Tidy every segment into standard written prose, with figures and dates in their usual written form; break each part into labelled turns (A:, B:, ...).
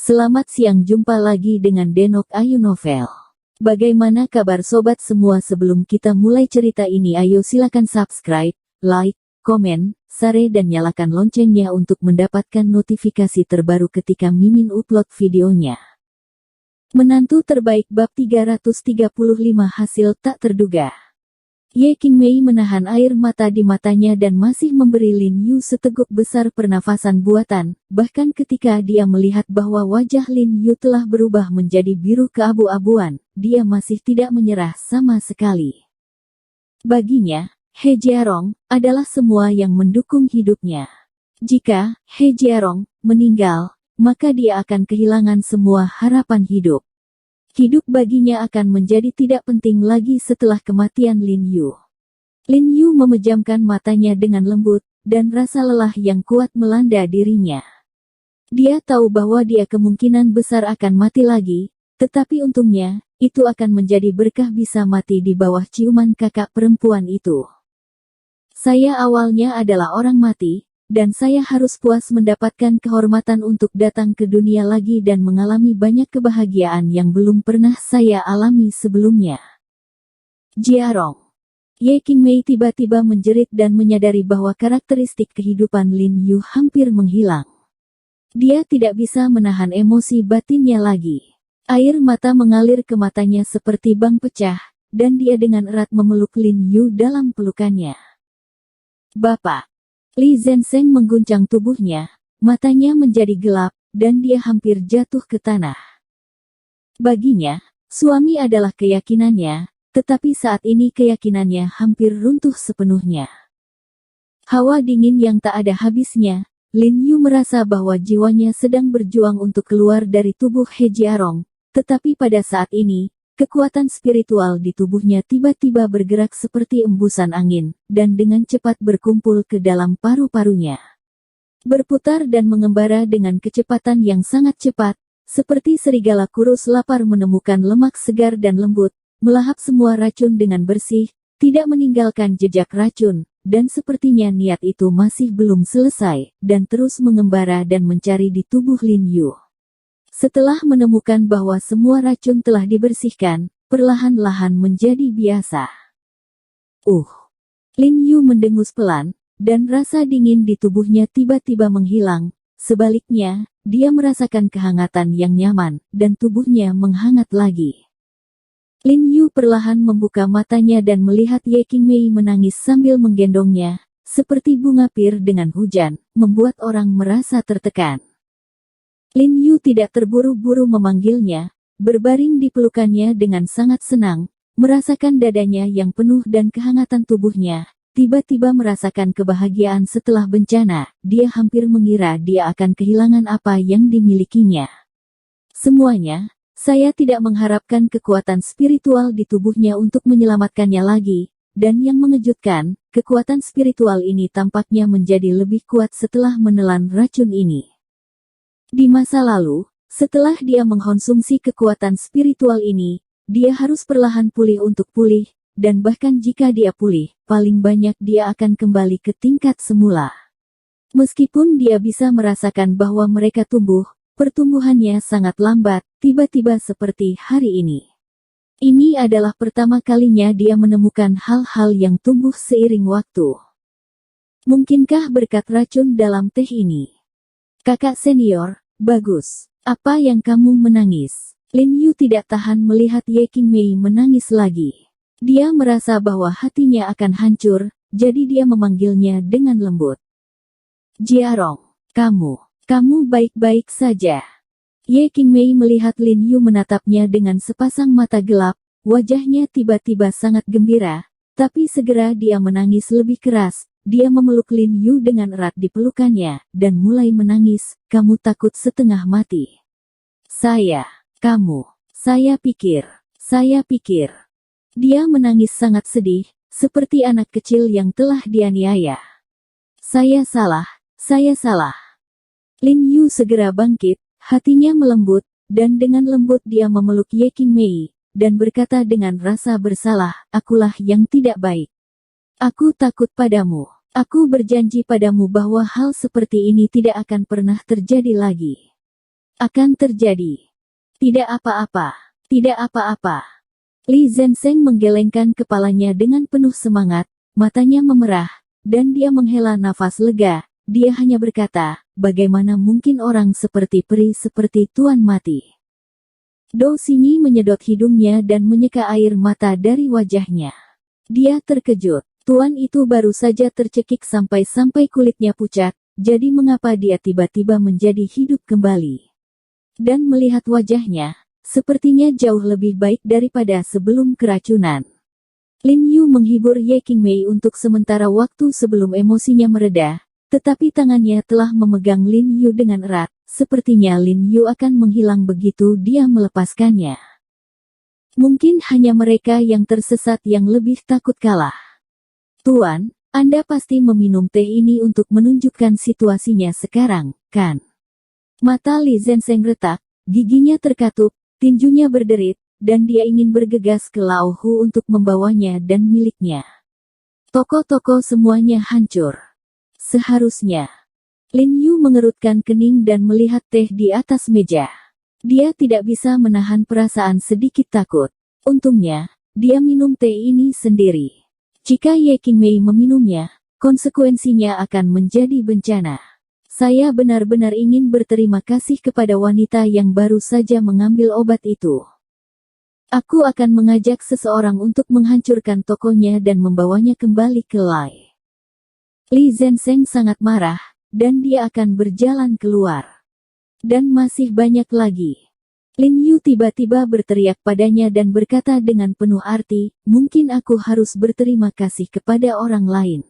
A: Selamat siang, jumpa lagi dengan Denok Ayu Novel. Bagaimana kabar sobat semua? Sebelum kita mulai cerita ini, ayo silakan subscribe, like, komen, share dan nyalakan loncengnya untuk mendapatkan notifikasi terbaru ketika Mimin upload videonya. Menantu terbaik bab 335 hasil tak terduga. Ye Qingmei menahan air mata di matanya dan masih memberi Lin Yu seteguk besar pernafasan buatan, bahkan ketika dia melihat bahwa wajah Lin Yu telah berubah menjadi biru keabu-abuan, dia masih tidak menyerah sama sekali. Baginya, He Jiarong adalah semua yang mendukung hidupnya. Jika He Jiarong meninggal, maka dia akan kehilangan semua harapan hidup. Hidup baginya akan menjadi tidak penting lagi setelah kematian Lin Yu. Lin Yu memejamkan matanya dengan lembut, dan rasa lelah yang kuat melanda dirinya. Dia tahu bahwa dia kemungkinan besar akan mati lagi, tetapi untungnya, itu akan menjadi berkah bisa mati di bawah ciuman kakak perempuan itu. Saya awalnya adalah orang mati, dan saya harus puas mendapatkan kehormatan untuk datang ke dunia lagi dan mengalami banyak kebahagiaan yang belum pernah saya alami sebelumnya. Jiarong. Ye Qingmei tiba-tiba menjerit dan menyadari bahwa karakteristik kehidupan Lin Yu hampir menghilang. Dia tidak bisa menahan emosi batinnya lagi. Air mata mengalir ke matanya seperti bang pecah, dan dia dengan erat memeluk Lin Yu dalam pelukannya. Bapak. Li Zhensheng mengguncang tubuhnya, matanya menjadi gelap, dan dia hampir jatuh ke tanah. Baginya, suami adalah keyakinannya, tetapi saat ini keyakinannya hampir runtuh sepenuhnya. Hawa dingin yang tak ada habisnya, Lin Yu merasa bahwa jiwanya sedang berjuang untuk keluar dari tubuh He Jiarong, tetapi pada saat ini, kekuatan spiritual di tubuhnya tiba-tiba bergerak seperti embusan angin, dan dengan cepat berkumpul ke dalam paru-parunya. Berputar dan mengembara dengan kecepatan yang sangat cepat, seperti serigala kurus lapar menemukan lemak segar dan lembut, melahap semua racun dengan bersih, tidak meninggalkan jejak racun, dan sepertinya niat itu masih belum selesai, dan terus mengembara dan mencari di tubuh Lin Yu. Setelah menemukan bahwa semua racun telah dibersihkan, perlahan-lahan menjadi biasa. Lin Yu mendengus pelan, dan rasa dingin di tubuhnya tiba-tiba menghilang. Sebaliknya, dia merasakan kehangatan yang nyaman, dan tubuhnya menghangat lagi. Lin Yu perlahan membuka matanya dan melihat Ye Qingmei menangis sambil menggendongnya, seperti bunga pir dengan hujan, membuat orang merasa tertekan. Lin Yu tidak terburu-buru memanggilnya, berbaring di pelukannya dengan sangat senang, merasakan dadanya yang penuh dan kehangatan tubuhnya, tiba-tiba merasakan kebahagiaan setelah bencana, dia hampir mengira dia akan kehilangan apa yang dimilikinya. Semuanya, saya tidak mengharapkan kekuatan spiritual di tubuhnya untuk menyelamatkannya lagi, dan yang mengejutkan, kekuatan spiritual ini tampaknya menjadi lebih kuat setelah menelan racun ini. Di masa lalu, setelah dia mengkonsumsi kekuatan spiritual ini, dia harus perlahan pulih untuk pulih, dan bahkan jika dia pulih, paling banyak dia akan kembali ke tingkat semula. Meskipun dia bisa merasakan bahwa mereka tumbuh, pertumbuhannya sangat lambat, tiba-tiba seperti hari ini. Ini adalah pertama kalinya dia menemukan hal-hal yang tumbuh seiring waktu. Mungkinkah berkat racun dalam teh ini? Kakak senior, bagus. Apa yang kamu menangis? Lin Yu tidak tahan melihat Ye Qingmei menangis lagi. Dia merasa bahwa hatinya akan hancur, jadi dia memanggilnya dengan lembut. Jiarong, kamu baik-baik saja. Ye Qingmei melihat Lin Yu menatapnya dengan sepasang mata gelap, wajahnya tiba-tiba sangat gembira, tapi segera dia menangis lebih keras. Dia memeluk Lin Yu dengan erat di pelukannya, dan mulai menangis, kamu takut setengah mati. Saya pikir. Dia menangis sangat sedih, seperti anak kecil yang telah dianiaya. Saya salah. Lin Yu segera bangkit, hatinya melembut, dan dengan lembut dia memeluk Ye Qingmei, dan berkata dengan rasa bersalah, akulah yang tidak baik. Aku takut padamu. Aku berjanji padamu bahwa hal seperti ini tidak akan pernah terjadi lagi. Akan terjadi. Tidak apa-apa. Tidak apa-apa. Li Zenseng menggelengkan kepalanya dengan penuh semangat, matanya memerah, dan dia menghela nafas lega. Dia hanya berkata, bagaimana mungkin orang seperti peri seperti Tuan mati? Dou Xingyi menyedot hidungnya dan menyeka air mata dari wajahnya. Dia terkejut. Tuan itu baru saja tercekik sampai kulitnya pucat, jadi mengapa dia tiba-tiba menjadi hidup kembali? Dan melihat wajahnya, sepertinya jauh lebih baik daripada sebelum keracunan. Lin Yu menghibur Ye Qingmei untuk sementara waktu sebelum emosinya mereda, tetapi tangannya telah memegang Lin Yu dengan erat. Sepertinya Lin Yu akan menghilang begitu dia melepaskannya. Mungkin hanya mereka yang tersesat yang lebih takut kalah. Tuan, Anda pasti meminum teh ini untuk menunjukkan situasinya sekarang, kan? Mata Li Zenseng retak, giginya terkatup, tinjunya berderit, dan dia ingin bergegas ke Lao Hu untuk membawanya dan miliknya. Toko-toko semuanya hancur. Seharusnya. Lin Yu mengerutkan kening dan melihat teh di atas meja. Dia tidak bisa menahan perasaan sedikit takut. Untungnya, dia minum teh ini sendiri. Jika Ye Qingmei meminumnya, konsekuensinya akan menjadi bencana. Saya benar-benar ingin berterima kasih kepada wanita yang baru saja mengambil obat itu. Aku akan mengajak seseorang untuk menghancurkan tokonya dan membawanya kembali ke Lai. Li Zenseng sangat marah, dan dia akan berjalan keluar. Dan masih banyak lagi. Lin Yu tiba-tiba berteriak padanya dan berkata dengan penuh arti, mungkin aku harus berterima kasih kepada orang lain.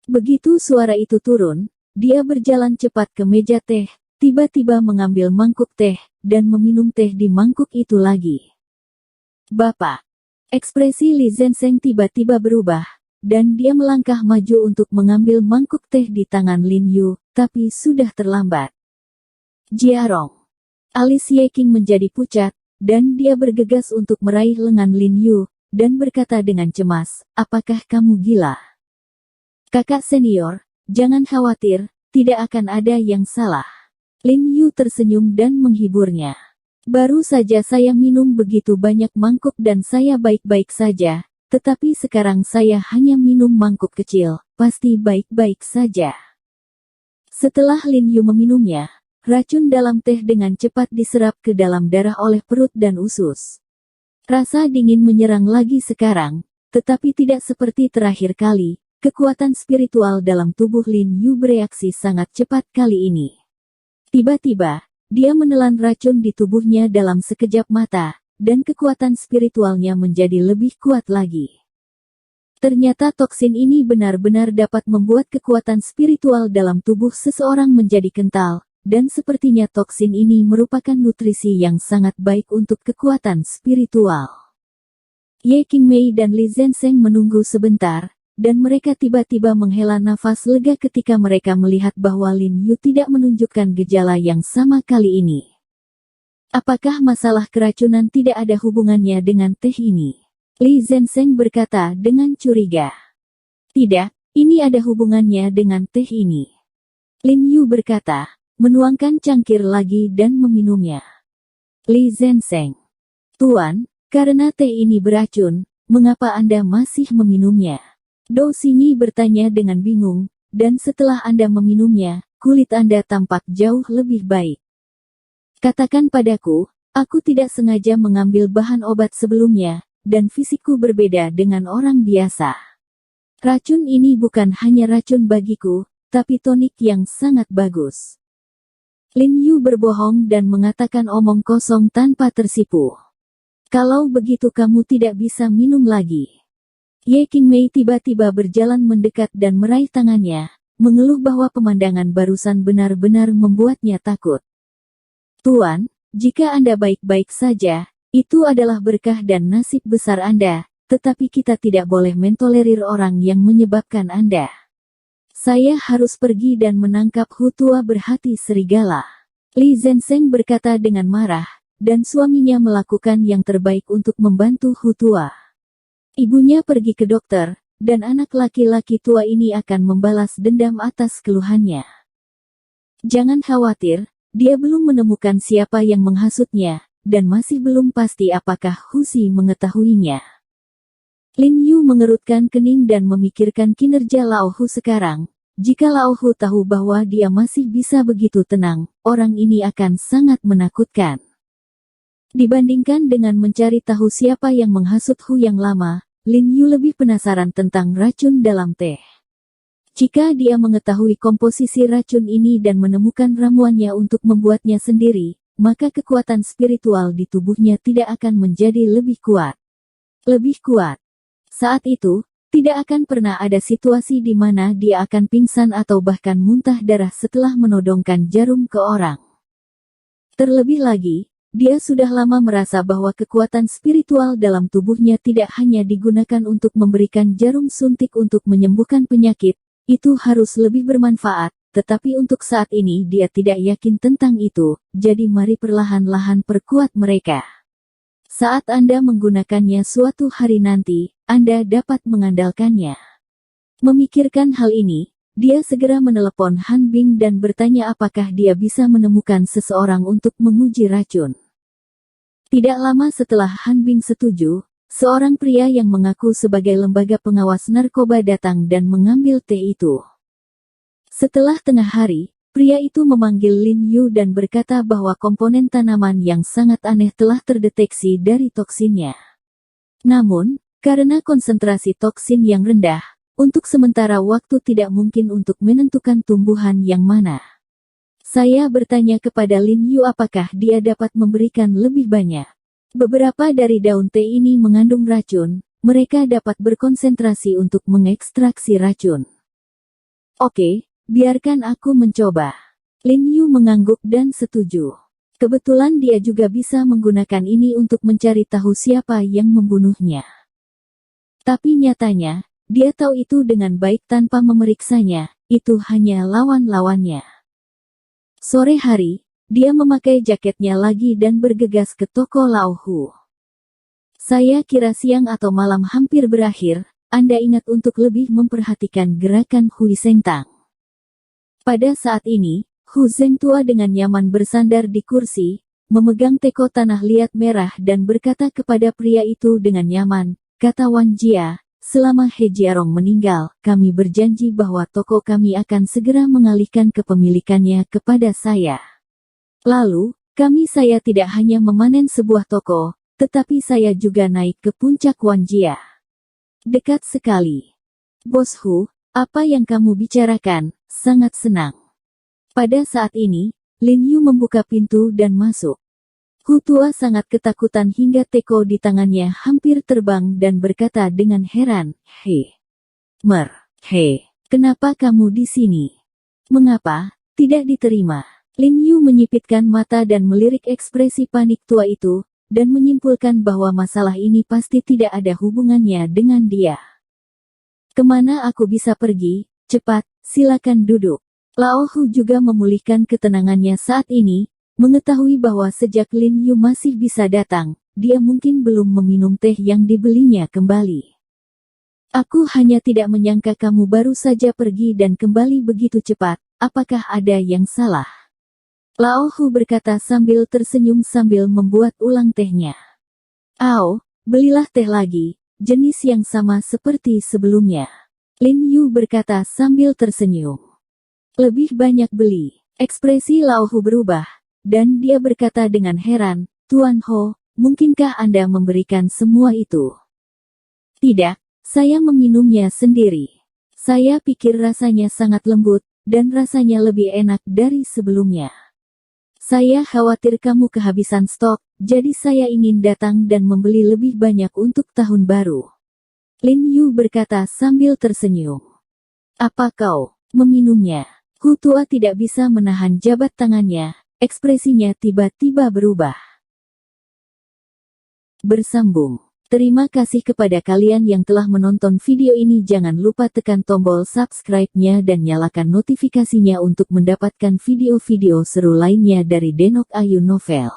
A: Begitu suara itu turun, dia berjalan cepat ke meja teh, tiba-tiba mengambil mangkuk teh, dan meminum teh di mangkuk itu lagi. Bapak. Ekspresi Li Zenseng tiba-tiba berubah, dan dia melangkah maju untuk mengambil mangkuk teh di tangan Lin Yu, tapi sudah terlambat. Jiarong. Alis Ye Qing menjadi pucat, dan dia bergegas untuk meraih lengan Lin Yu, dan berkata dengan cemas, apakah kamu gila? Kakak senior, jangan khawatir, tidak akan ada yang salah. Lin Yu tersenyum dan menghiburnya. Baru saja saya minum begitu banyak mangkuk dan saya baik-baik saja. Tetapi sekarang saya hanya minum mangkuk kecil, pasti baik-baik saja. Setelah Lin Yu meminumnya, racun dalam teh dengan cepat diserap ke dalam darah oleh perut dan usus. Rasa dingin menyerang lagi sekarang, tetapi tidak seperti terakhir kali, kekuatan spiritual dalam tubuh Lin Yu bereaksi sangat cepat kali ini. Tiba-tiba, dia menelan racun di tubuhnya dalam sekejap mata, dan kekuatan spiritualnya menjadi lebih kuat lagi. Ternyata toksin ini benar-benar dapat membuat kekuatan spiritual dalam tubuh seseorang menjadi kental, dan sepertinya toksin ini merupakan nutrisi yang sangat baik untuk kekuatan spiritual. Ye Qingmei dan Li Zenseng menunggu sebentar, dan mereka tiba-tiba menghela nafas lega ketika mereka melihat bahwa Lin Yu tidak menunjukkan gejala yang sama kali ini. Apakah masalah keracunan tidak ada hubungannya dengan teh ini? Li Zenseng berkata dengan curiga. Tidak, ini ada hubungannya dengan teh ini. Lin Yu berkata, menuangkan cangkir lagi dan meminumnya. Li Zenseng. Tuan, karena teh ini beracun, mengapa Anda masih meminumnya? Dou Xingyi bertanya dengan bingung, dan setelah Anda meminumnya, kulit Anda tampak jauh lebih baik. Katakan padaku, aku tidak sengaja mengambil bahan obat sebelumnya, dan fisikku berbeda dengan orang biasa. Racun ini bukan hanya racun bagiku, tapi tonik yang sangat bagus. Lin Yu berbohong dan mengatakan omong kosong tanpa tersipu. Kalau begitu kamu tidak bisa minum lagi. Ye Qingmei tiba-tiba berjalan mendekat dan meraih tangannya, mengeluh bahwa pemandangan barusan benar-benar membuatnya takut. Tuan, jika Anda baik-baik saja, itu adalah berkah dan nasib besar Anda, tetapi kita tidak boleh mentolerir orang yang menyebabkan Anda. Saya harus pergi dan menangkap Hu tua berhati serigala. Li Zenseng berkata dengan marah, dan suaminya melakukan yang terbaik untuk membantu Hu tua. Ibunya pergi ke dokter, dan anak laki-laki tua ini akan membalas dendam atas keluhannya. Jangan khawatir, dia belum menemukan siapa yang menghasutnya, dan masih belum pasti apakah Hu Xi mengetahuinya. Lin Yu mengerutkan kening dan memikirkan kinerja Lao Hu sekarang. Jika Lao Hu tahu bahwa dia masih bisa begitu tenang, orang ini akan sangat menakutkan. Dibandingkan dengan mencari tahu siapa yang menghasut Hu yang lama, Lin Yu lebih penasaran tentang racun dalam teh. Jika dia mengetahui komposisi racun ini dan menemukan ramuannya untuk membuatnya sendiri, maka kekuatan spiritual di tubuhnya tidak akan menjadi lebih kuat. Lebih kuat. Saat itu, tidak akan pernah ada situasi di mana dia akan pingsan atau bahkan muntah darah setelah menodongkan jarum ke orang. Terlebih lagi, dia sudah lama merasa bahwa kekuatan spiritual dalam tubuhnya tidak hanya digunakan untuk memberikan jarum suntik untuk menyembuhkan penyakit, itu harus lebih bermanfaat, tetapi untuk saat ini dia tidak yakin tentang itu, jadi mari perlahan-lahan perkuat mereka. Saat Anda menggunakannya suatu hari nanti, Anda dapat mengandalkannya. Memikirkan hal ini, dia segera menelepon Han Bing dan bertanya apakah dia bisa menemukan seseorang untuk menguji racun. Tidak lama setelah Han Bing setuju, seorang pria yang mengaku sebagai lembaga pengawas narkoba datang dan mengambil teh itu. Setelah tengah hari, pria itu memanggil Lin Yu dan berkata bahwa komponen tanaman yang sangat aneh telah terdeteksi dari toksinnya. Namun, karena konsentrasi toksin yang rendah, untuk sementara waktu tidak mungkin untuk menentukan tumbuhan yang mana. Saya bertanya kepada Lin Yu apakah dia dapat memberikan lebih banyak. Beberapa dari daun teh ini mengandung racun, mereka dapat berkonsentrasi untuk mengekstraksi racun. Oke. Biarkan aku mencoba. Lin Yu mengangguk dan setuju. Kebetulan dia juga bisa menggunakan ini untuk mencari tahu siapa yang membunuhnya. Tapi nyatanya, dia tahu itu dengan baik tanpa memeriksanya, itu hanya lawan-lawannya. Sore hari, dia memakai jaketnya lagi dan bergegas ke toko Lao Hu. Saya kira siang atau malam hampir berakhir, Anda ingat untuk lebih memperhatikan gerakan Hui Sengtang. Pada saat ini, Hu Zhengtua dengan nyaman bersandar di kursi, memegang teko tanah liat merah dan berkata kepada pria itu dengan nyaman, kata Wan Jia, selama He Jiarong meninggal, kami berjanji bahwa toko kami akan segera mengalihkan kepemilikannya kepada saya. Lalu, saya tidak hanya memanen sebuah toko, tetapi saya juga naik ke puncak Wan Jia. Dekat sekali. Bos Hu, apa yang kamu bicarakan? Sangat senang. Pada saat ini, Lin Yu membuka pintu dan masuk. Hu tua sangat ketakutan hingga teko di tangannya hampir terbang dan berkata dengan heran, Hei, kenapa kamu di sini? Mengapa? Tidak diterima. Lin Yu menyipitkan mata dan melirik ekspresi panik tua itu, dan menyimpulkan bahwa masalah ini pasti tidak ada hubungannya dengan dia. Kemana aku bisa pergi? Cepat, silakan duduk. Lao Hu juga memulihkan ketenangannya saat ini, mengetahui bahwa sejak Lin Yu masih bisa datang, dia mungkin belum meminum teh yang dibelinya kembali. Aku hanya tidak menyangka kamu baru saja pergi dan kembali begitu cepat, apakah ada yang salah? Lao Hu berkata sambil tersenyum sambil membuat ulang tehnya. Belilah teh lagi, jenis yang sama seperti sebelumnya. Lin Yu berkata sambil tersenyum. Lebih banyak beli. Ekspresi Lao Hu berubah, dan dia berkata dengan heran, Tuan Ho, mungkinkah Anda memberikan semua itu? Tidak, saya meminumnya sendiri. Saya pikir rasanya sangat lembut, dan rasanya lebih enak dari sebelumnya. Saya khawatir kamu kehabisan stok, jadi saya ingin datang dan membeli lebih banyak untuk tahun baru. Lin Yu berkata sambil tersenyum. Apa kau meminumnya? Hu tua tidak bisa menahan jabat tangannya, ekspresinya tiba-tiba berubah. Bersambung. Terima kasih kepada kalian yang telah menonton video ini. Jangan lupa tekan tombol subscribe-nya dan nyalakan notifikasinya untuk mendapatkan video-video seru lainnya dari Denok Ayu Novel.